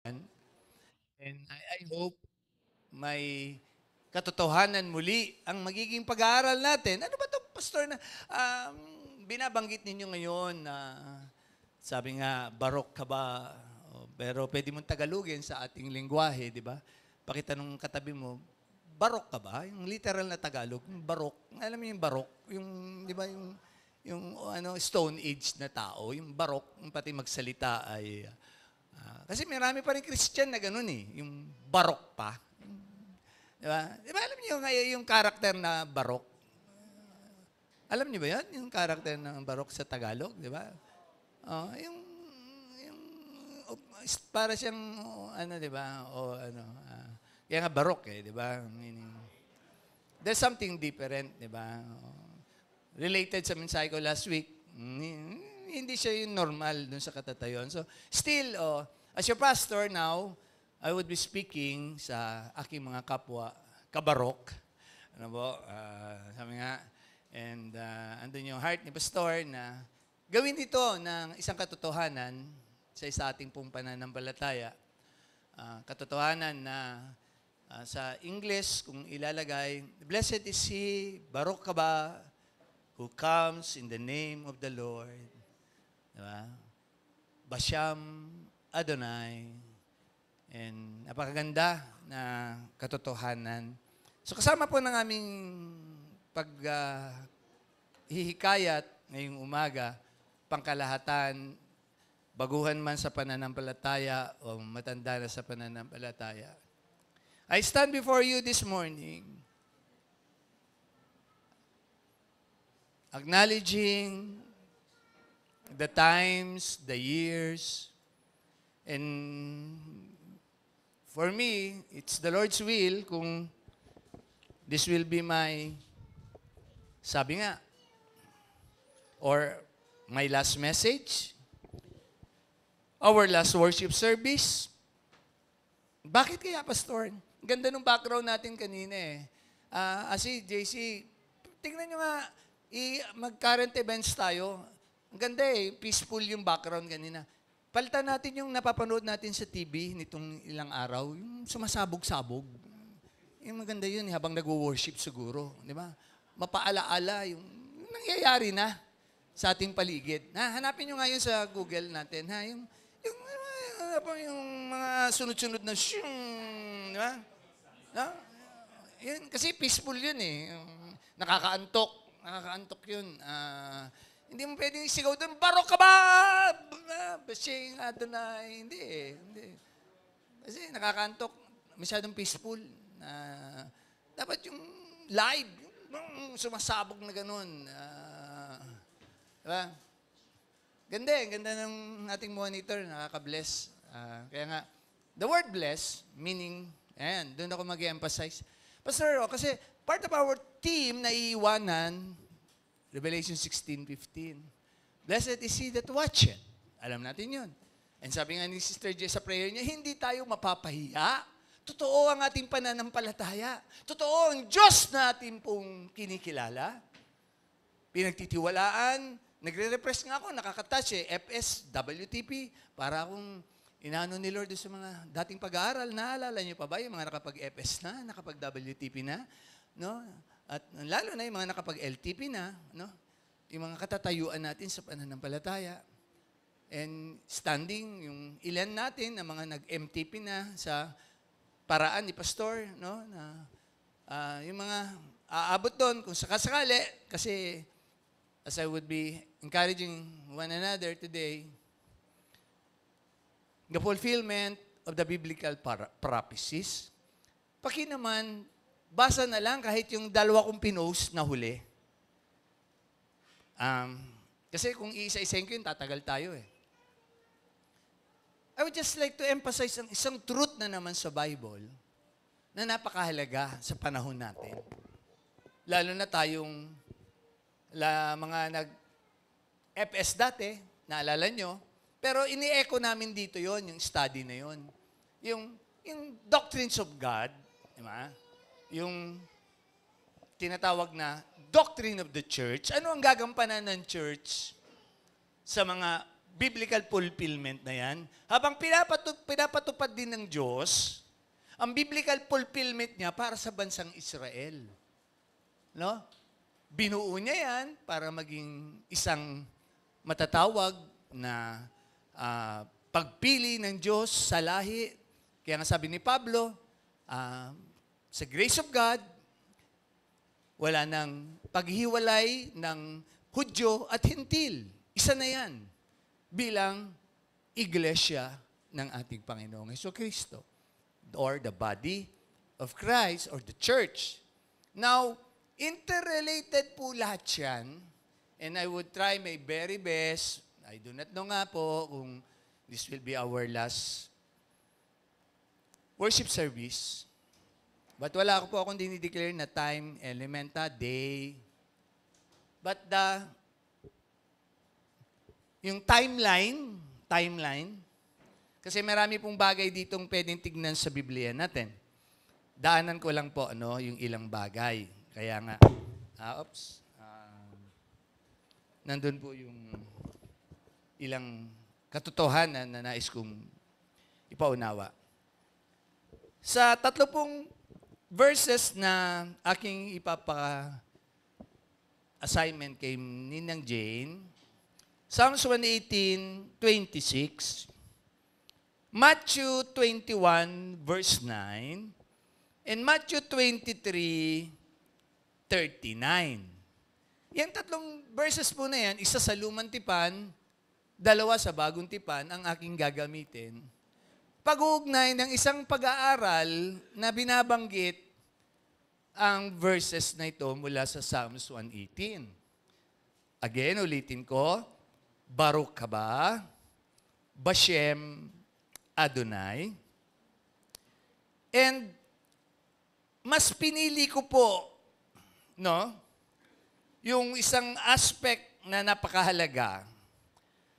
And I hope may katotohanan muli ang magiging pag-aaral natin. Ano ba 'to, Pastor, na um, binabanggit ninyo ngayon na sabi nga, barok ka ba? Pero pwede mong Tagalogin sa ating lingwahe, di ba? Pakita nung katabi mo, barok ka ba? Yung literal na Tagalog, yung barok. Alam mo yung barok? Yung, di ba, yung Stone Age na tao, yung barok, yung pati magsalita ay kasi marami pa rin Christian na gano'n eh, yung barok pa. Di ba? Di ba alam niyo ngayon yung karakter na barok? Alam niyo ba yan? Yung karakter ng barok sa Tagalog, di ba? Yung para siyang, ano, di ba? O ano, kaya nga barok eh, di ba? Meaning, there's something different, di ba? Related sa mensahe ko last week, hindi siya yung normal dun sa katatayuan. So, still, as your pastor now, I would be speaking sa aking mga kapwa, kabarok. Ano po? Sabi nga, and andun yung heart ni Pastor na gawin ito ng isang katotohanan sa isa ating pong pananampalataya. Katotohanan na sa English, kung ilalagay, blessed is he, barok ka ba, who comes in the name of the Lord. Diba? Basham Adonai. And napakaganda na katotohanan. So kasama po ng aming paghihikayat ngayong umaga, pangkalahatan, baguhan man sa pananampalataya o matanda na sa pananampalataya. I stand before you this morning acknowledging the times, the years, and for me, it's the Lord's will kung this will be my, sabi nga, or my last message, our last worship service. Bakit kaya, Pastor? Ganda ng background natin kanina eh. Asi, JC, tingnan nyo nga, mag-current events tayo. Ang ganda eh, peaceful yung background kanina. Palitan natin yung napapanood natin sa TV nitong ilang araw, yung sumasabog-sabog. Yung maganda yun, habang nag-worship siguro. Di ba? Mapaalaala yung nangyayari na sa ating paligid. Hanapin nyo ngayon sa Google natin, yung mga sunod-sunod na shung, di ba? No? Yun, kasi peaceful yun eh. Nakakaantok yun. Hindi mo pwedeng sigaw doon, barok ka ba? Bashing Adonai. Hindi eh. Hindi. Kasi nakakaantok. Masyadong peaceful. Dapat yung live, yung sumasabog na ganun. Diba? Ganda eh. Ganda ng ating monitor. Nakaka-bless. Kaya nga, the word bless, meaning, ayan, doon ako mag-emphasize. Pastor, kasi part of our team na iiwanan, Revelation 16:15. Blessed is he that watcheth. Alam natin yun. And sabi nga ni Sister Jess sa prayer niya, hindi tayo mapapahiya. Totoo ang ating pananampalataya. Totoo ang Diyos na ating pong kinikilala. Pinagtitiwalaan. Nagre-repress nga ako, nakakatouch eh. FS, WTP. Para akong inaano ni Lord sa mga dating pag-aaral. Naalala niyo pa ba yung mga nakapag-FS na, nakapag-WTP na? No? At lalo na yung mga nakapag-LTP na, no? Yung mga katatayuan natin sa pananampalataya. And standing, yung ilan natin na mga nag-MTP na sa paraan ni Pastor, no? Na, yung mga aabot doon, kung sakasakali, kasi as I would be encouraging one another today, the fulfillment of the biblical prophecies, naman, basa na lang kahit yung dalawa kong pinost na huli. Kasi kung iisa-isahin ko yun, tatagal tayo eh. I would just like to emphasize ang isang truth na naman sa Bible na napakahalaga sa panahon natin. Lalo na tayong mga nag-FS dati, naalala nyo, pero ini-echo namin dito yon yung study na yon. Yung doctrines of God, di ba? Yung tinatawag na doctrine of the church. Ano ang gagampanan ng church sa mga biblical fulfillment na yan. Habang pinapatupad din ng Diyos, ang biblical fulfillment niya para sa bansang Israel. No? Binuo niya yan para maging isang matatawag na pagpili ng Diyos sa lahi. Kaya nga sabi ni Pablo, sa grace of God, wala nang paghiwalay ng Hudyo at Hentil. Isa na yan bilang iglesia ng ating Panginoong Jesucristo or the body of Christ or the church. Now, interrelated po lahat yan, and I would try my very best. I do not know nga po kung this will be our last worship service. But wala ko po akong dinideclare na time, elementa, day. But yung timeline, kasi marami pong bagay ditong pwedeng tignan sa Biblia natin. Daanan ko lang po yung ilang bagay. Kaya nga, nandun po yung ilang katotohanan na nais kong ipaunawa. Sa 3 pong verses na aking assignment kay Ninang Jane, Psalms 118:26, Matthew 21, verse 9, and Matthew 23:39. Yung 3 verses po na yan, isa sa Lumang Tipan, 2 sa Bagong Tipan, ang aking gagamitin. Pag-uugnay ng isang pag-aaral na binabanggit ang verses na ito mula sa Psalms 118. Again, ulitin ko, Baruch haba, Bashem Adonai. And mas pinili ko po, yung isang aspect na napakahalaga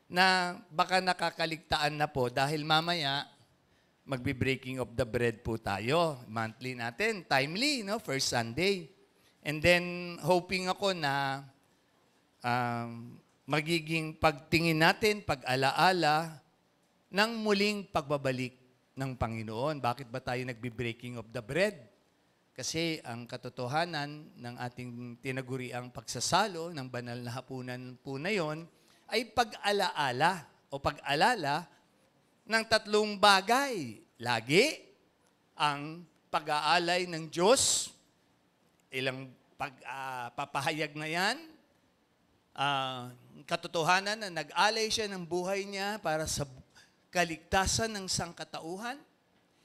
na baka nakakaligtaan na po dahil mamaya magbe-breaking of the bread po tayo. Monthly natin, timely, first Sunday. And then, hoping ako na magiging pagtingin natin, pag-alaala ng muling pagbabalik ng Panginoon. Bakit ba tayo nagbe-breaking of the bread? Kasi ang katotohanan ng ating tinaguriang pagsasalo ng banal na hapunan po na yon ay pag-alaala o pag-alala ng 3 bagay. Lagi, ang pag-aalay ng Diyos, ilang papahayag na yan, katotohanan na nag-alay siya ng buhay niya para sa kaligtasan ng sangkatauhan.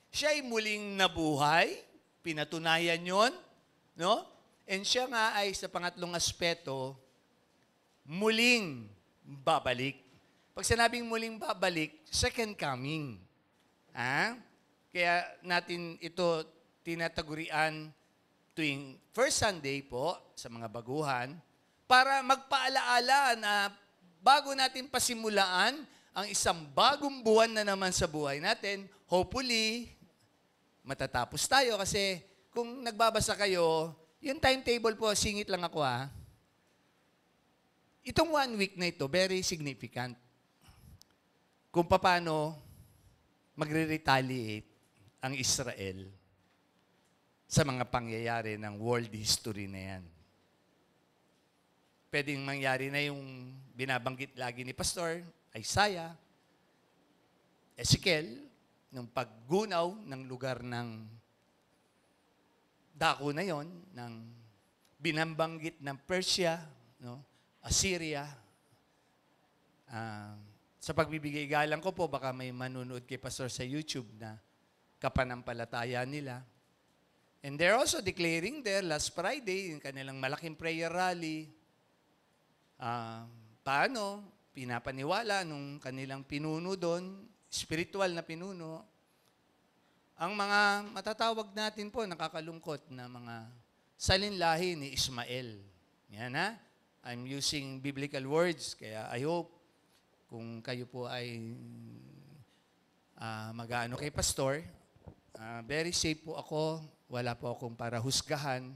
Siya ay muling nabuhay, pinatunayan yon, And siya nga ay sa pangatlong aspeto, muling babalik. Pag sinabing muling babalik, second coming. Kaya natin ito tinatagurian tuwing first Sunday po sa mga baguhan para magpaalaala na bago natin pasimulaan ang isang bagong buwan na naman sa buhay natin, hopefully, matatapos tayo kasi kung nagbabasa kayo, yung timetable po, singit lang ako Itong 1 week na ito, very significant. Kung paano magre-retaliate ang Israel sa mga pangyayari ng world history na yan. Pwedeng mangyari na yung binabanggit lagi ni Pastor, Isaiah, Ezekiel, ng paggunaw ng lugar ng dako na yon, ng binambanggit ng Persia, Assyria. Sa pagbibigay galang ko po, baka may manunood kay Pastor sa YouTube na kapanampalataya nila. And they're also declaring there last Friday, yung kanilang malaking prayer rally, paano pinapaniwala nung kanilang pinuno doon, spiritual na pinuno, ang mga matatawag natin po, nakakalungkot na mga salinlahi ni Ismael. Yan I'm using biblical words, kaya I hope kung kayo po ay mag-aano kay Pastor, very safe po ako, wala po akong para husgahan.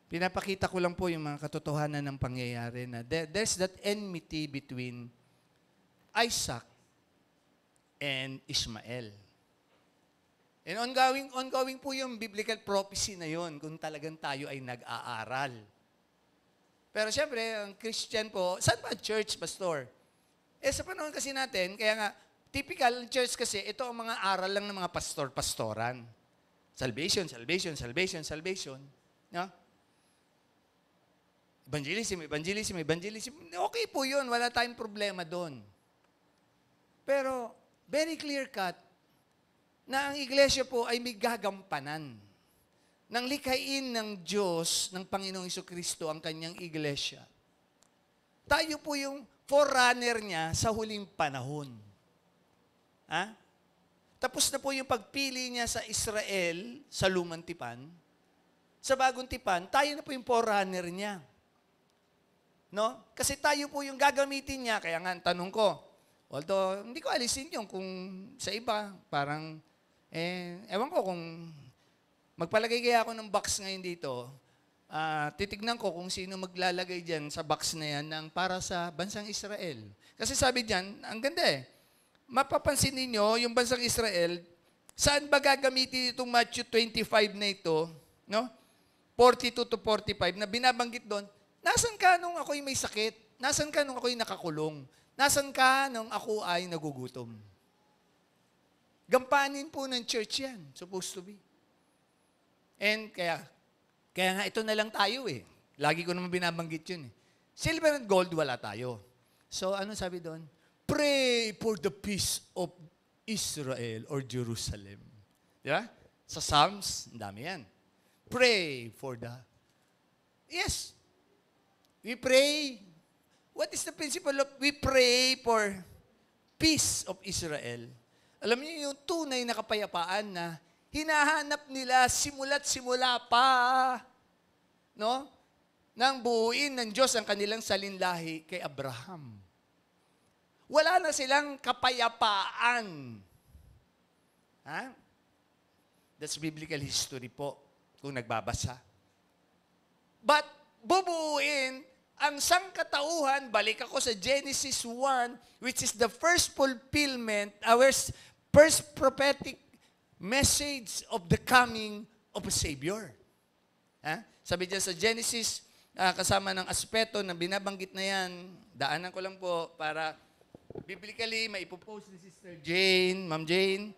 Pinapakita ko lang po yung mga katotohanan ng pangyayari na there's that enmity between Isaac, and Ishmael. And ongoing po yung biblical prophecy na yon kung talagang tayo ay nag-aaral. Pero siyempre, ang Christian po, saan ba church, pastor? Sa panahon kasi natin, kaya nga, typical church kasi, ito ang mga aral lang ng mga pastor-pastoran. Salvation, salvation, salvation, salvation. No? Evangelism, evangelism, evangelism. Okay po yun, wala tayong problema doon. Pero, very clear cut, na ang iglesia po ay may gagampanan. Nang likhain ng Diyos, ng Panginoong Jesucristo, ang kanyang iglesia. Tayo po yung forerunner niya sa huling panahon. Ha? Tapos na po yung pagpili niya sa Israel, sa lumang tipan. Sa bagong tipan, tayo na po yung forerunner niya. No? Kasi tayo po yung gagamitin niya. Kaya nga, tanong ko, although hindi ko alisin yung kung sa iba, parang, ewan ko kung magpalagay kaya ako ng box ngayon dito, titignan ko kung sino maglalagay dyan sa box na yan ng para sa bansang Israel. Kasi sabi dyan, ang ganda eh. Mapapansin ninyo, yung bansang Israel, saan ba gagamitin itong Matthew 25 na ito, no? 42 to 45, na binabanggit doon, nasan ka nung ako'y may sakit? Nasan ka nung ako'y nakakulong? Nasan ka nung ako ay nagugutom? Gampanin po ng church yan, supposed to be. And kaya nga ito na lang tayo eh. Lagi ko naman binabanggit yun eh. Silver and gold, wala tayo. So ano sabi doon? Pray for the peace of Israel or Jerusalem. Di ba? Sa Psalms, ang dami yan. Pray for the... Yes. We pray. What is the principle of... We pray for peace of Israel. Alam niyo yung tunay na kapayapaan na hinahanap nila simula't simula pa, no? Nang buuin ng Diyos ang kanilang salinlahi kay Abraham. Wala na silang kapayapaan. Ha? That's biblical history po, kung nagbabasa. But, bubuuin ang sangkatauhan, balik ako sa Genesis 1, which is the first fulfillment, our first prophetic message of the coming of a Savior. Ha? Sabi dyan sa Genesis, kasama ng aspeto na binabanggit na yan, daanan ko lang po para biblically maipopost ni Sister Jane, Ma'am Jane.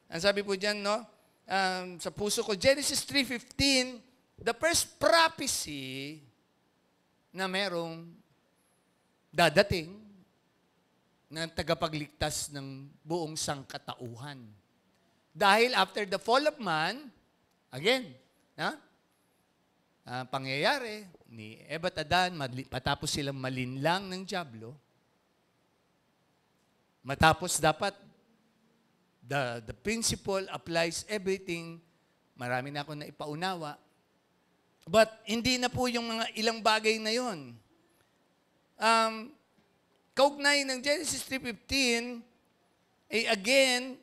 Ang sabi po dyan, no? Sa puso ko, Genesis 3:15, the first prophecy na merong dadating na tagapagligtas ng buong sangkatauhan. Dahil after the fall of man, again, pangyayari ni Eva at Adan, matapos silang malinlang ng dyablo, matapos dapat the principle applies everything, marami na ako na ipaunawa, but hindi na po yung mga ilang bagay na yun. Kaugnay ng Genesis 3:15, again,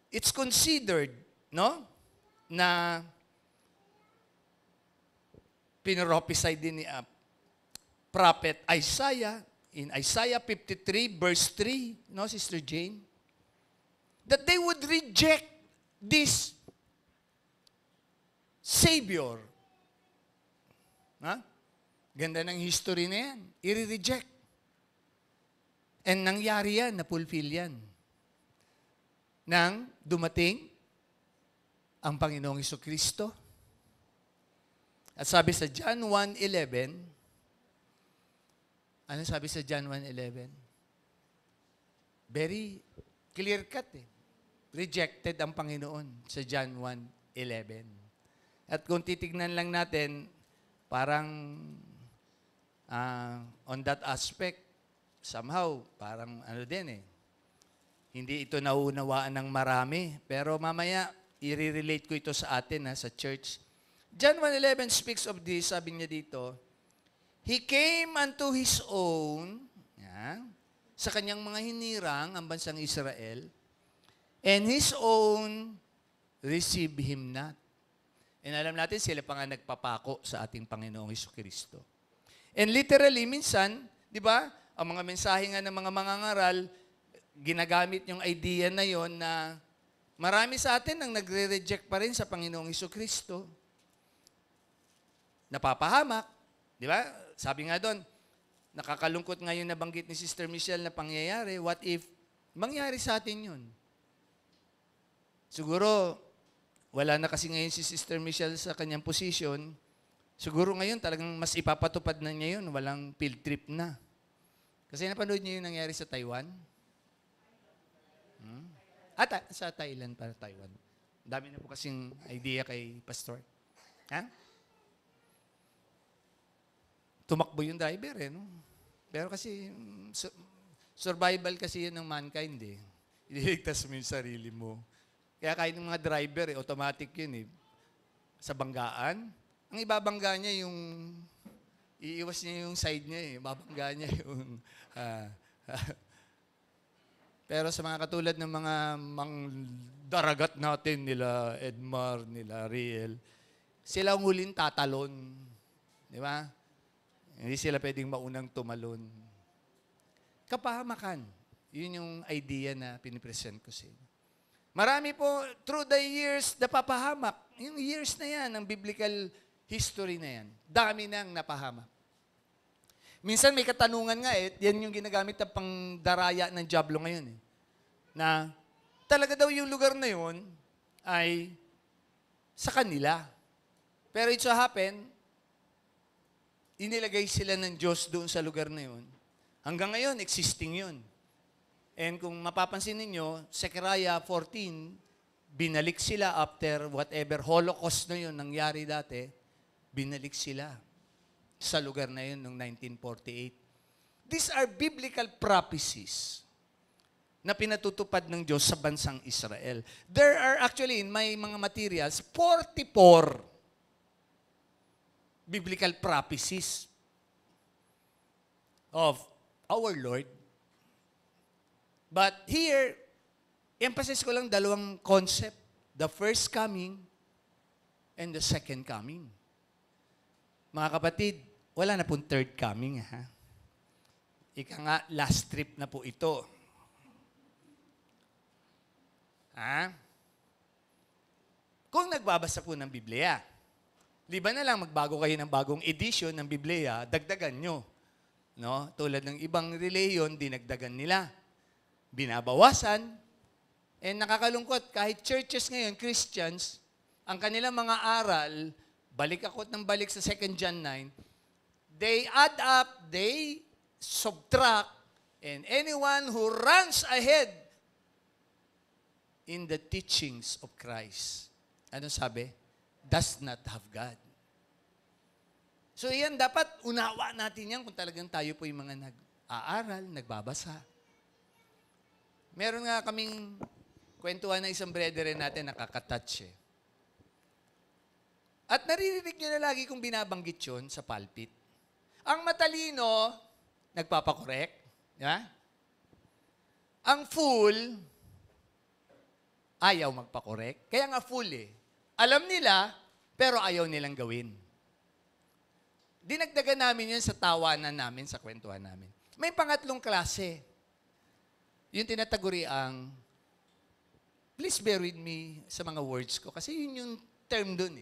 it's considered, no, na pinrophesy din ni prophet Isaiah in Isaiah 53 verse 3, no, Sister Jane, that they would reject this Savior. Ha? Ganda ng history na yan. I-reject. And nangyari yan, na-fulfill yan. Nang dumating ang Panginoong Jesucristo. At sabi sa John 1:11, ano sabi sa John 1:11? Very clear cut eh. Rejected ang Panginoon sa John 1:11. At kung titignan lang natin, parang on that aspect, somehow, parang ano din eh. Hindi ito nauunawaan ng marami. Pero mamaya, i-relate ko ito sa atin, sa church. John 1:11 speaks of this, sabi niya dito, He came unto His own, sa kanyang mga hinirang, ang bansang Israel, and His own received Him not. And alam natin, sila pa nga nagpapako sa ating Panginoong Jesucristo. And literally, minsan, di ba, ang mga mensahe nga ng mga mangangaral, ginagamit yung idea na yon na marami sa atin ang nagre-reject pa rin sa Panginoong Hesukristo. Napapahamak. Di ba? Sabi nga doon, nakakalungkot ngayon nabanggit ni Sister Michelle na pangyayari. What if mangyari sa atin yun? Siguro, wala na kasi ngayon si Sister Michelle sa kanyang position. Siguro ngayon talagang mas ipapatupad na niya yun. Walang field trip na. Kasi napanood niyo yung nangyari sa Taiwan? Sa Thailand para Taiwan. Dami na po kasing idea kay Pastor. Ha? Tumakbo yung driver no? Pero kasi, survival kasi yun ng mankind Ililigtas mo yung sarili mo. Kaya kahit ng mga driver, automatic yun Sa banggaan, ang ibabangga niya yung, iiwas niya yung side niya Babangga niya yung, pero sa mga katulad ng mga daragat natin, nila Edmar, nila Riel, sila ang huling tatalon. Di ba? Hindi sila pwedeng maunang tumalon. Kapahamakan. Yun yung idea na pinipresent ko sa inyo. Marami po, through the years, napapahamak. Yung years na yan, ang biblical history na yan. Dami nang napahamak. Minsan may katanungan nga yan yung ginagamit na pangdaraya ng dyablo ngayon na talaga daw yung lugar na yun ay sa kanila. Pero it so happen, inilagay sila ng Diyos doon sa lugar na yun. Hanggang ngayon, existing yun. And kung mapapansin ninyo, Zechariah 14, binalik sila after whatever Holocaust na yun nangyari dati, binalik sila sa lugar na yun noong 1948. These are biblical prophecies na pinatutupad ng Diyos sa bansang Israel. There are actually, in my mga materials, 44 biblical prophecies of our Lord. But here, emphasis ko lang dalawang concept. The first coming and the second coming. Mga kapatid, wala na pong third coming, ha? Ika nga, last trip na po ito. Ha? Kung nagbabasa po ng Biblia, di ba na lang magbago kayo ng bagong edition ng Biblia, dagdagan nyo. No? Tulad ng ibang reliyon, dinagdagan nila. Binabawasan. And nakakalungkot, kahit churches ngayon, Christians, ang kanilang mga aral, balik ako ng balik sa 2 John 9, they add up, they subtract, and anyone who runs ahead in the teachings of Christ, ano sabi? Does not have God. So yan, dapat unawa natin yan kung talagang tayo po yung mga nag-aaral, nagbabasa. Meron nga kaming kwentuhan na isang brethren natin, nakakatouch At naririnig nyo na lagi kung binabanggit yun sa pulpit. Ang matalino, nagpapakorek. Yeah? Ang fool, ayaw magpakorek. Kaya nga fool Alam nila, pero ayaw nilang gawin. Dinagdagan namin yun sa tawanan namin, sa kwentuhan namin. May pangatlong klase. Yung tinataguri ang, please bear with me sa mga words ko, kasi yun yung term dun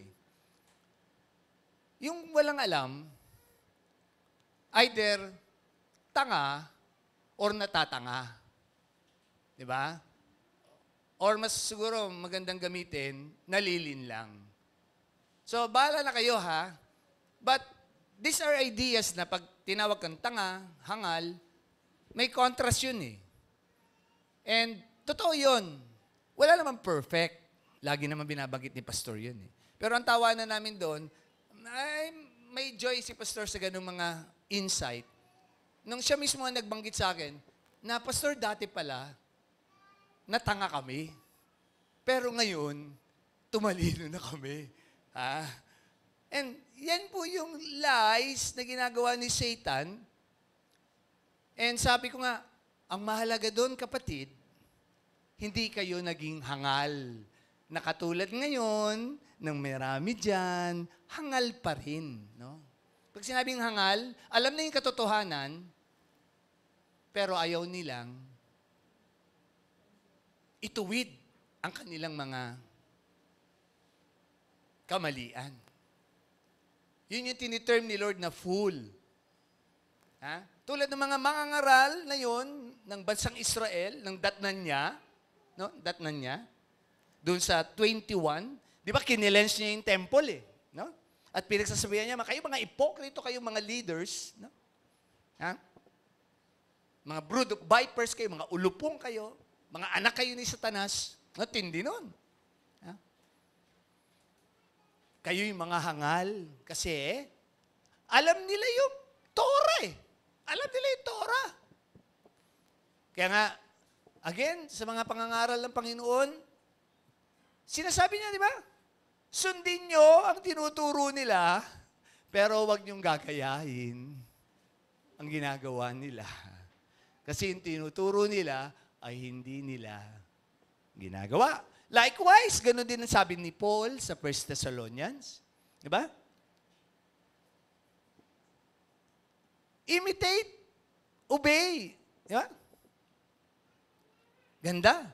Yung walang alam, either tanga or natatanga. Di ba? Or mas siguro magandang gamitin, nalilin lang. So, bahala na kayo ha. But these are ideas na pag tinawag kang tanga, hangal, may contrast yun And totoo yun. Wala naman perfect. Lagi naman binabanggit ni Pastor yun Pero ang tawanan namin doon, ay, may joy si Pastor sa ganung mga insight. Nung siya mismo ang nagbanggit sa akin, na Pastor, dati pala, natanga kami. Pero ngayon, tumalino na kami. And yan po yung lies na ginagawa ni Satan. And sabi ko nga, ang mahalaga doon, kapatid, hindi kayo naging hangal. Na katulad ngayon, ng marami dyan, hangal pa rin. No? Pag sinabing hangal, alam na yung katotohanan, pero ayaw nilang ituwid ang kanilang mga kamalian. Yun yung tiniterm ni Lord na fool. Ha? Tulad ng mga mangangaral na yun, ng bansang Israel, ng datnan niya, no? Datnan niya, doon sa 21, di ba kinilens niya yung temple no? At pinagsasabihan niya, kayo mga ipokrito, kayo mga leaders, no? Ha? Mga brood of vipers kayo, mga ulupong kayo, mga anak kayo ni Satanas, no? Tindi nun. Ha? Kayo yung mga hangal, kasi alam nila yung Torah Alam nila yung Torah. Kaya nga, again, sa mga pangangaral ng Panginoon, sinasabi niya, di ba? Sundin nyo ang tinuturo nila, pero huwag niyong gagayahin ang ginagawa nila. Kasi yung tinuturo nila ay hindi nila ginagawa. Likewise, ganun din ang sabi ni Paul sa 1 Thessalonians. Di ba? Imitate, obey. Di ba? Ganda.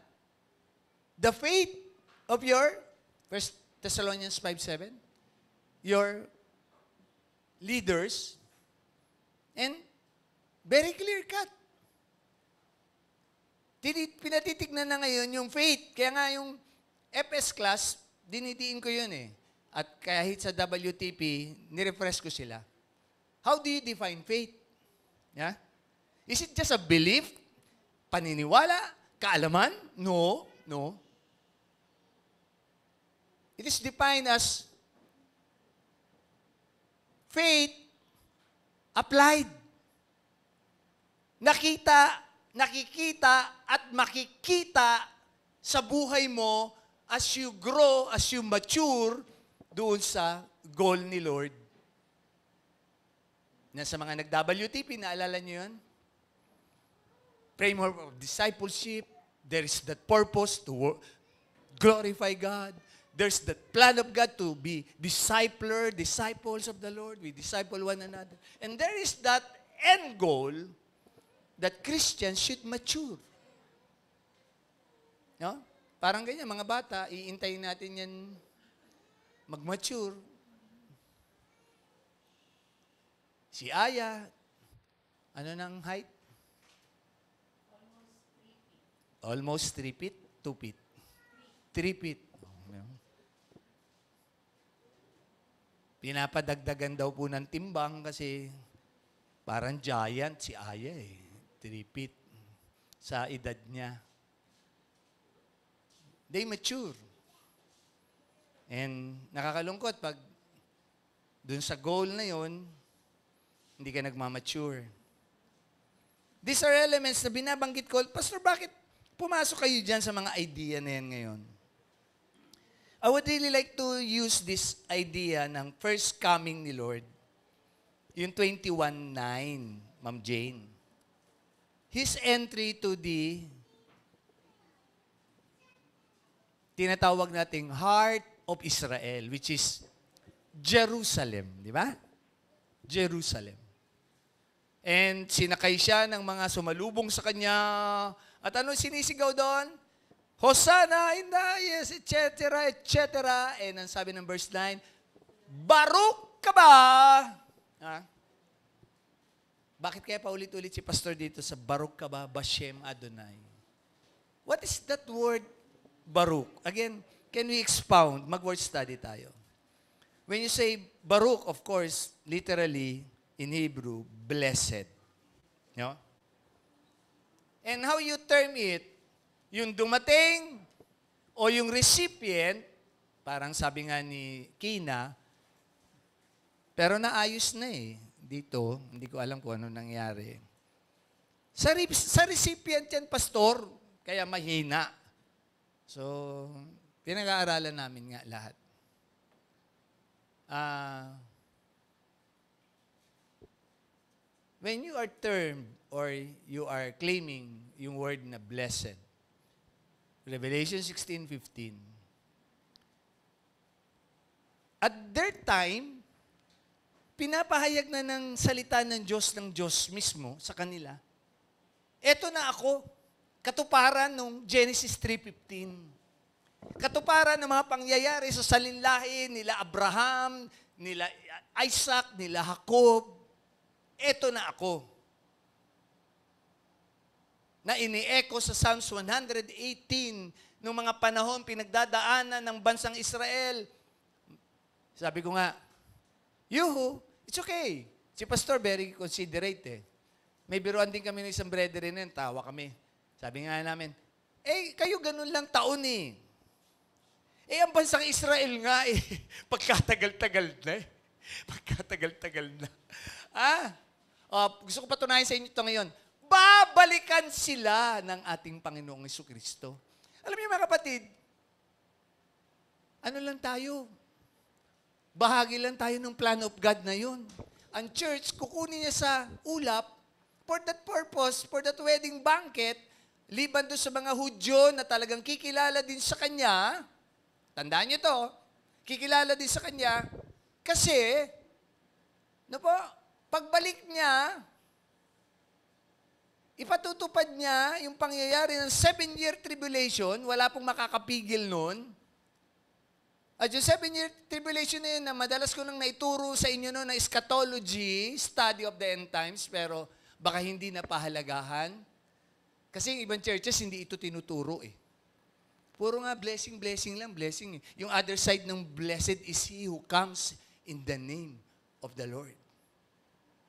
The faith of your, 1 Thessalonians 5:7, your leaders, and very clear cut. Pinatitignan na ngayon yung faith. Kaya nga yung FS class, dinidiin ko yun At kahit sa WTP, nirefresh ko sila. How do you define faith? Yeah? Is it just a belief? Paniniwala? Kaalaman? No. No. It is defined as faith applied. Nakikita at makikita sa buhay mo as you grow, as you mature doon sa goal ni Lord. Na sa mga nag-WTP, naalala niyo yun? Framework of discipleship. There is that purpose to glorify God. There's that plan of God to be disciples of the Lord. We disciple one another. And there is that end goal that Christians should mature. No? Parang ganyan, mga bata, iintayin natin yan mag-mature. Si Aya, ano ng height? Almost 3 feet. 2 feet. 3 feet. Pinapadagdagan daw po ng timbang kasi parang giant si Aya 3 feet sa edad niya. They mature. And nakakalungkot pag dun sa goal na yon, hindi ka nagmamature. These are elements na binabanggit ko. Pastor, bakit pumasok kayo dyan sa mga idea na yan ngayon? I would really like to use this idea ng first coming ni Lord. Yung 21:9, Ma'am Jane. His entry to the tinatawag nating heart of Israel, which is Jerusalem. Di ba? Jerusalem. And sinakay siya ng mga sumalubong sa kanya. At ano sinisigaw doon? Hosanna in the highest, etc., etc. And ang sabi ng verse 9, Baruch ka ba? Ha? Bakit kaya paulit-ulit si pastor dito sa Baruch ka ba, Bashem Adonai? What is that word, Baruch? Again, can we expound? Mag-word study tayo. When you say Baruch, of course, literally, in Hebrew, blessed. No? And how you term it, yung dumating o yung recipient, parang sabi nga ni Kina, pero naayos na dito, hindi ko alam kung ano nangyari. Sa recipient yan, pastor, kaya mahina. So, pinag-aaralan namin nga lahat. When you are termed or you are claiming yung word na blessed, Revelation 16:15, at their time, pinapahayag na ng salita ng Diyos mismo sa kanila Eto na ako. Katuparan nung Genesis 3:15. Katuparan ng mga pangyayari sa salinlahi nila Abraham, nila Isaac, nila Jacob. Eto na ako. Na ini-echo sa Psalms 118 nung mga panahon pinagdadaanan ng bansang Israel. Sabi ko nga, yuhu, it's okay. Si Pastor very considerate eh. May biruan din kami ng isang brethren na tawa kami. Sabi nga namin, kayo ganun lang taon eh. Ang bansang Israel nga eh, pagkatagal-tagal na eh. Pagkatagal-tagal na. Gusto ko patunayan sa inyo ito ngayon. Babalikan sila ng ating Panginoong Jesucristo. Alam niyo mga kapatid, ano lang tayo? Bahagi lang tayo ng plan of God na yun. Ang church, kukunin niya sa ulap for that purpose, for that wedding banquet, liban doon sa mga Hudyo na talagang kikilala din sa Kanya. Tandaan niyo to, kikilala din sa Kanya kasi, pagbalik niya, ipatutupad niya yung pangyayari ng 7-year tribulation, wala pong makakapigil nun. At yung 7-year tribulation na yun, na madalas ko nang naituro sa inyo noon na eschatology, study of the end times, pero baka hindi napahalagahan. Kasi yung ibang churches, hindi ito tinuturo eh. Puro nga blessing lang, blessing. Yung other side ng blessed is he who comes in the name of the Lord.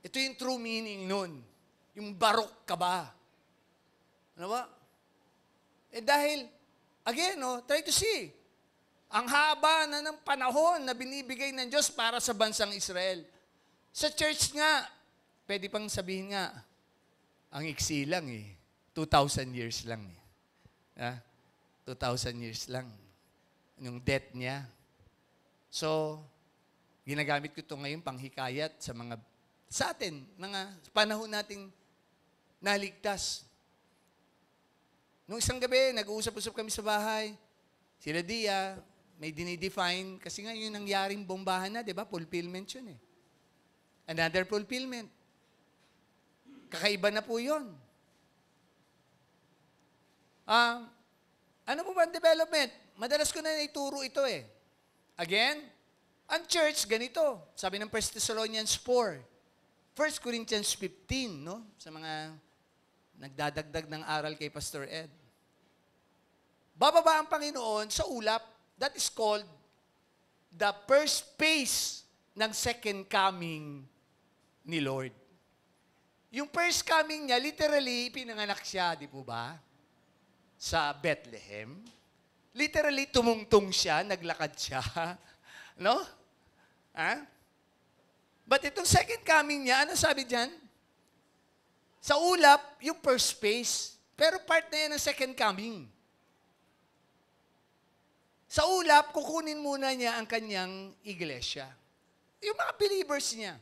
Ito yung true meaning nun. Yung barok ka ba? Ano ba? Dahil, again, try to see. Ang haba na ng panahon na binibigay ng Diyos para sa bansang Israel. Sa church nga, pwede pang sabihin nga, ang iksi lang eh. 2,000 years lang eh. 2,000 years lang. Yung death niya. So, ginagamit ko ito ngayon panghikayat sa atin, mga panahon nating naligtas. Nung isang gabi, nag-uusap-usap kami sa bahay. Sila Dia, may dinidefine, kasi nga yung nangyaring bombahan na, di ba? Fulfillment yun eh. Another fulfillment. Kakaiba na po yun. Ano po ba ang development? Madalas ko na naituro ito eh. Again, ang church, ganito. Sabi ng 1 Thessalonians 4, 1 Corinthians 15, no? Sa mga nagdadagdag ng aral kay Pastor Ed. Bababa ang Panginoon sa ulap. That is called the first phase ng second coming ni Lord. Yung first coming niya, literally, pinanganak siya, di po ba? Sa Bethlehem. Literally, tumungtong siya, naglakad siya. No? But itong second coming niya, ano sabi dyan? Sa ulap, yung first phase. Pero part na yan ng second coming. Sa ulap, kukunin muna niya ang kanyang iglesia. Yung mga believers niya.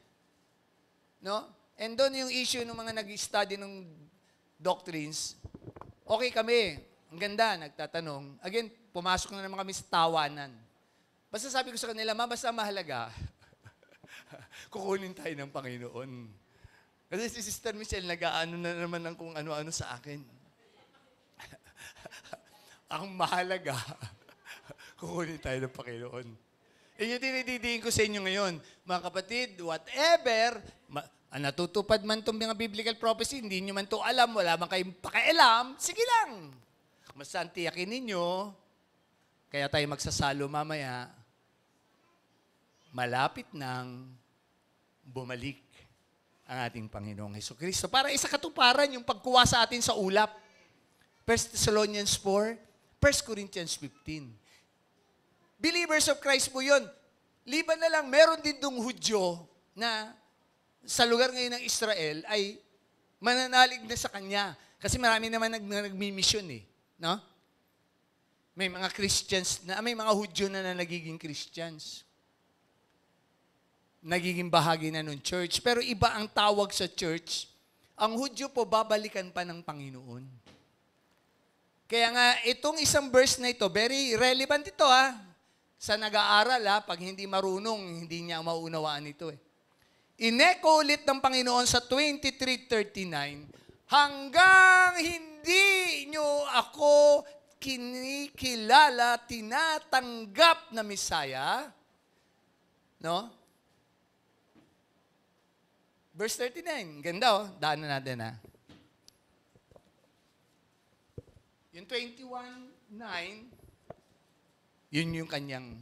No? And doon yung issue ng mga nag-study ng doctrines. Okay kami. Ang ganda, nagtatanong. Again, pumasok na naman kami sa tawanan. Basta sabi ko sa kanila, basta mahalaga. Kukunin tayo ng Panginoon. Kasi si Sister Michelle, nag-aano na naman ng kung ano-ano sa akin. Ang mahalaga, kukunin tayo ng Panginoon. Yung dinididiin ko sa inyo ngayon, mga kapatid, whatever, natutupad man itong mga biblical prophecy, hindi nyo man ito alam, wala man kayong pakialam, sige lang. Mas tiyakin ninyo, kaya tayo magsasalo mamaya, malapit nang bumalik ang ating Panginoong Jesucristo. Para isa katuparan yung pagkuha sa atin sa ulap. 1 Thessalonians 4, 1 Corinthians 15. Believers of Christ po yun. Liban na lang, meron din dong Hudyo na sa lugar ngayon ng Israel ay mananalig na sa Kanya. Kasi marami naman nagmi-mission eh. No? May mga Christians, may mga Hudyo na nagiging Christians. Nagiging bahagi na ng church. Pero iba ang tawag sa church. Ang Hudyo po, babalikan pa ng Panginoon. Kaya nga, itong isang verse na ito, very relevant ito sa nag-aaral pag hindi marunong, hindi niya maunawaan ito eh. Ineko ulit ng Panginoon sa 23:39, hanggang hindi nyo ako kinikilala, tinatanggap na Messiah, no? Verse 39, ganda oh, daanan natin ha. Yung 21:9, yun yung kanyang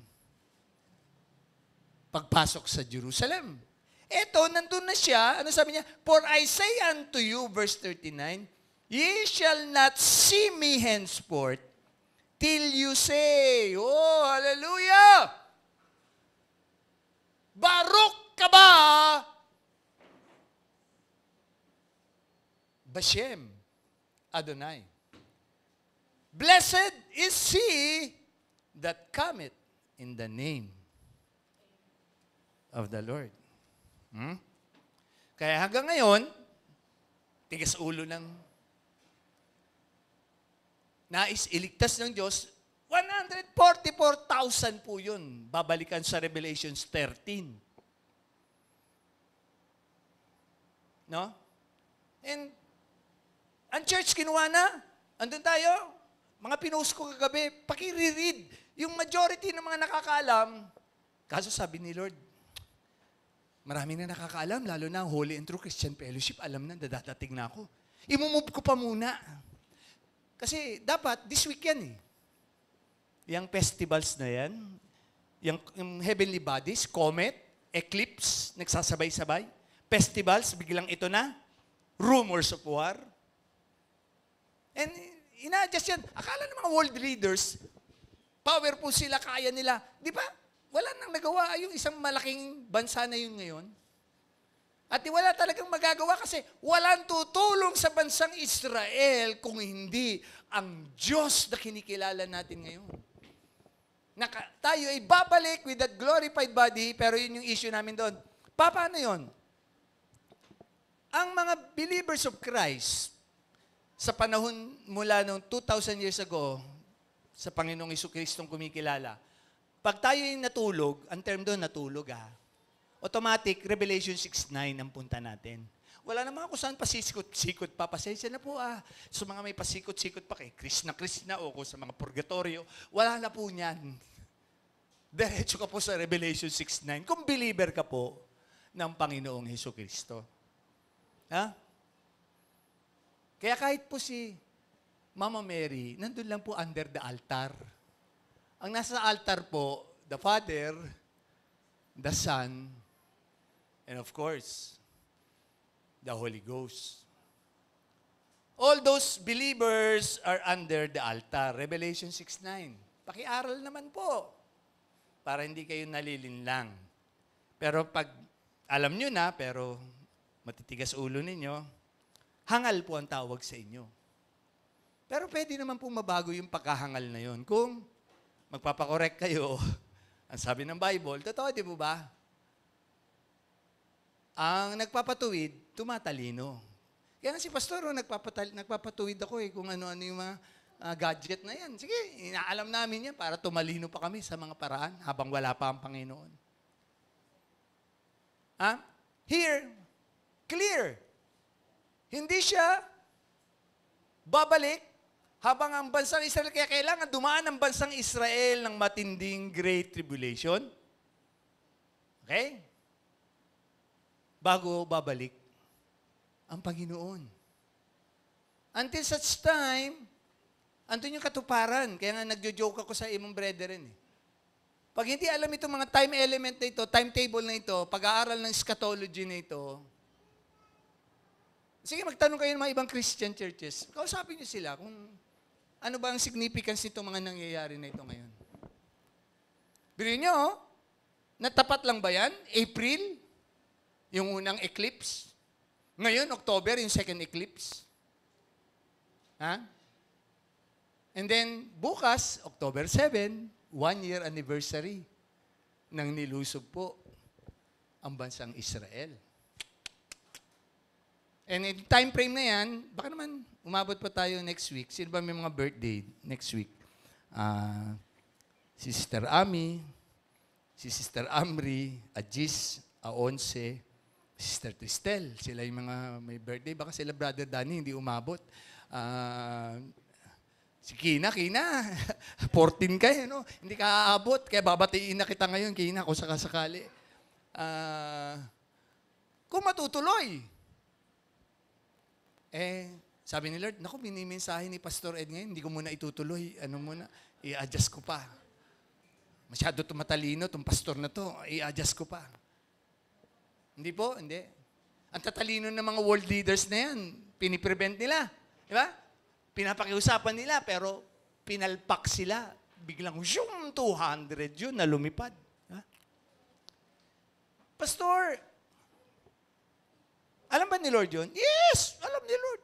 pagpasok sa Jerusalem. Eto, nandun na siya. Ano sabi niya? For I say unto you, verse 39, ye shall not see me henceforth till you say, oh, hallelujah! Baruch ka ba? Bashem Adonai. Blessed is he that cometh in the name of the Lord. Kaya hanggang ngayon, tigas ulo ng nais iligtas ng Diyos, 144,000 po yun. Babalikan sa Revelations 13. No? And ang church, kinuha na. Andun tayo. Mga pinost ko kagabi, pakiri-read. Yung majority ng mga nakakaalam, kaso sabi ni Lord, marami na nakakaalam, lalo na ang Holy and True Christian Fellowship, alam na, dadating na ako. Imumove ko pa muna. Kasi dapat, this week yan eh. Yung festivals na yan, yung heavenly bodies, comet, eclipse, nagsasabay-sabay, festivals, biglang ito na, rumors of war. And ina-adjust yan. Akala ng mga world leaders, powerful sila, kaya nila. Di ba? Wala nang nagawa yung isang malaking bansa na yun ngayon. At wala talagang magagawa kasi walang tutulong sa bansang Israel kung hindi ang Diyos na kinikilala natin ngayon. Tayo ay babalik with that glorified body, pero yun yung issue namin doon. Paano yun? Ang mga believers of Christ, sa panahon mula noong 2,000 years ago, sa Panginoong Jesucristong kumikilala, pag tayo yung natulog, ang term doon natulog automatic, Revelation 6:9 ang punta natin. Wala namang kung saan pasikot-sikot pa. Pasensya na po So mga may pasikot-sikot pa kay Chris na o sa mga purgatorio, wala na po niyan. Diretso ka po sa Revelation 6:9 kung believer ka po ng Panginoong Jesucristo. Ha? Kaya kahit po si Mama Mary, nandun lang po under the altar. Ang nasa altar po, the Father, the Son, and of course, the Holy Ghost. All those believers are under the altar. Revelation 6:9. Pakiaral naman po para hindi kayo nalilinlang. Pero pag alam nyo na, pero matitigas ulo ninyo, hangal po ang tawag sa inyo. Pero pwede naman po mabago yung pagkahangal na yun. Kung magpapakorek kayo, ang sabi ng Bible, totoo di po ba? Ang nagpapatuwid, tumatalino. Kaya nga si Pastor, nagpapatuwid ako kung ano-ano yung mga gadget na yan. Sige, inaalam namin yan para tumalino pa kami sa mga paraan habang wala pa ang Panginoon. Here, clear. Hindi siya babalik habang ang bansang Israel, kaya kailangan dumaan ang bansang Israel ng matinding Great Tribulation. Okay? Bago babalik ang Panginoon. Until such time, andun yung katuparan. Kaya nga nagjo-joke ako sa imong brethren. Pag hindi alam itong mga time element na ito, timetable na ito, pag-aaral ng eschatology na ito, sige, magtanong kayo ng mga ibang Christian churches. Kausapin niyo sila kung ano ba ang significance nitong mga nangyayari na ito ngayon. Bilhin niyo, natapat lang ba yan? April, yung unang eclipse. Ngayon, October, yung second eclipse. And then, bukas, October 7, 1-year anniversary ng nilusob po ang bansang Israel. And in time frame na yan, baka naman umabot pa tayo next week. Sino ba may mga birthday next week? Si Sister Ami, si Sister Amri, Ajis, Aonse, Sister Tristel, sila yung mga may birthday. Baka sila Brother Danny, hindi umabot. Si Kina, 14 ka no? Hindi ka aabot. Kaya babatiin na kita ngayon, Kina, kung sakasakali. Kung matutuloy. Sabi ni Lord, naku, minimensahe ni Pastor Ed ngayon, hindi ko muna itutuloy. I-adjust ko pa. Masyado tumatalino, itong pastor na to, i-adjust ko pa. Hindi po, hindi. Ang tatalino ng mga world leaders na yan, piniprevent nila. Di ba? Pinapakiusapan nila, pero pinalpak sila. Biglang, 200 yun na lumipad. Ha? Pastor, alam ba ni Lord yun? Yes! Alam ni Lord.